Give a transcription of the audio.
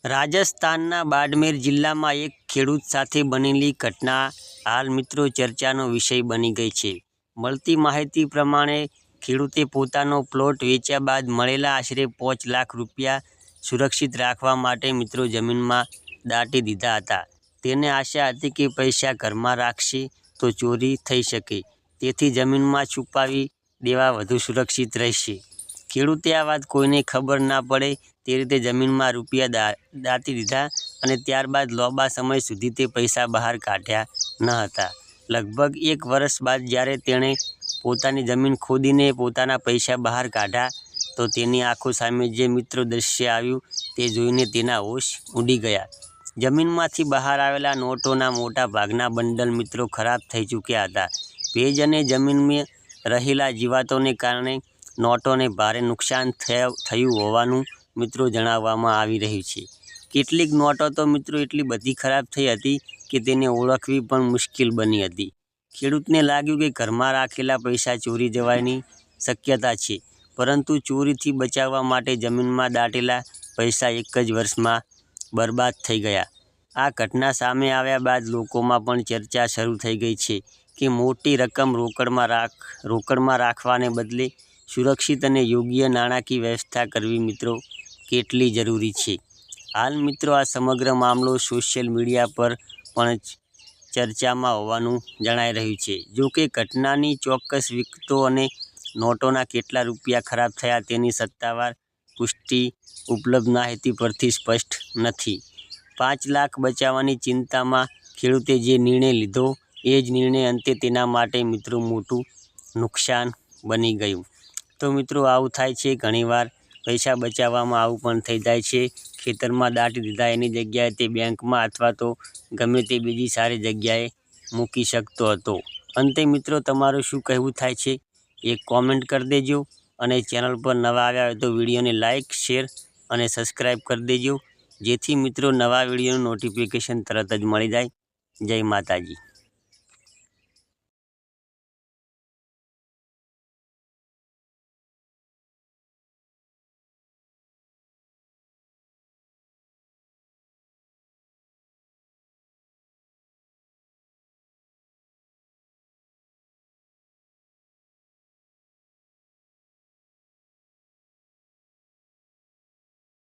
રાજસ્થાનના બાડમેર જિલ્લામાં એક ખેડૂત સાથે બનેલી ઘટના હાલ મિત્રો ચર્ચાનો વિષય બની ગઈ છે। મળતી માહિતી પ્રમાણે ખેડૂતે પોતાનો પ્લોટ વેચ્યા બાદ મળેલા આશરે 5 લાખ રૂપિયા સુરક્ષિત રાખવા માટે મિત્રો જમીનમાં દાટી દીધા હતા। તેને આશા હતી કે પૈસા ઘરમાં રાખશે તો ચોરી થઈ શકે, તેથી જમીનમાં છુપાવી દેવા વધુ સુરક્ષિત રહેશે। ખેડૂતે આ વાત કોઈને ખબર ના પડે તે રીતે જમીનમાં રૂપિયા દાટી દીધા અને ત્યારબાદ લાંબા સમય સુધી તે પૈસા બહાર કાઢ્યા ન હતા। લગભગ 1 વર્ષ બાદ જ્યારે તેણે પોતાની જમીન ખોદીને પોતાના પૈસા બહાર કાઢ્યા તો તેની આંખો સામે જે મિત્રો દ્રશ્ય આવ્યું તે જોઈને તેના હોશ ઉડી ગયા। જમીનમાંથી બહાર આવેલા નોટોના મોટા ભાગના બંડલ મિત્રો ખરાબ થઈ ચૂક્યા હતા। ભેજ અને જમીનમાં રહેલા જીવાતોને કારણે નોટોને ભારે નુકસાન થયું હોવાનું મિત્રો જણાવવામાં આવી રહ્યું છે। કેટલીક નોટો તો મિત્રો એટલી બધી ખરાબ થઈ હતી કે તેને ઓળખવી પણ મુશ્કેલ બની હતી। ખેડૂતને લાગ્યું કે ઘરમાં રાખેલા પૈસા ચોરી જવાની શક્યતા છે, પરંતુ ચોરીથી બચાવવા માટે જમીનમાં દાટેલા પૈસા એક જ વર્ષમાં બરબાદ થઈ ગયા। આ ઘટના સામે આવ્યા બાદ લોકોમાં પણ ચર્ચા શરૂ થઈ ગઈ છે કે મોટી રકમ રોકડમાં રાખવાને બદલે સુરક્ષિત અને યોગ્ય નાણાકીય વ્યવસ્થા કરવી મિત્રો કેટલી જરૂરી છે। હાલ મિત્રો આ સમગ્ર મામલો સોશિયલ મીડિયા પર પણ ચર્ચામાં હોવાનું જણાઈ રહ્યું છે। જો કે ઘટનાની ચોક્કસ વિગતો અને નોટોના કેટલા રૂપિયા ખરાબ થયા તેની સત્તાવાર પુષ્ટિ ઉપલબ્ધ માહિતી પરથી સ્પષ્ટ નથી। 5 લાખ બચાવવાની ચિંતામાં ખેડૂતે જે નિર્ણય લીધો એ જ નિર્ણય અંતે તેના માટે મિત્રો મોટું નુકસાન બની ગયું। તો મિત્રો આવું થાય છે ઘણીવાર, પૈસા બચાવવામાં આવું પણ થઈ જાય છે। ખેતરમાં દાટી દીધા એની જગ્યાએ તે બેંકમાં અથવા તો ગમે તે બીજી સારી જગ્યાએ મૂકી શકતો હતો। અંતે મિત્રો તમારું શું કહેવું થાય છે એ કોમેન્ટ કરી દેજો, અને ચેનલ પર નવા આવ્યા હોય તો વિડીયોને લાઇક, શેર અને સબસ્ક્રાઈબ કરી દેજો, જેથી મિત્રો નવા વિડીયોનું નોટિફિકેશન તરત જ મળી જાય। જય માતાજી।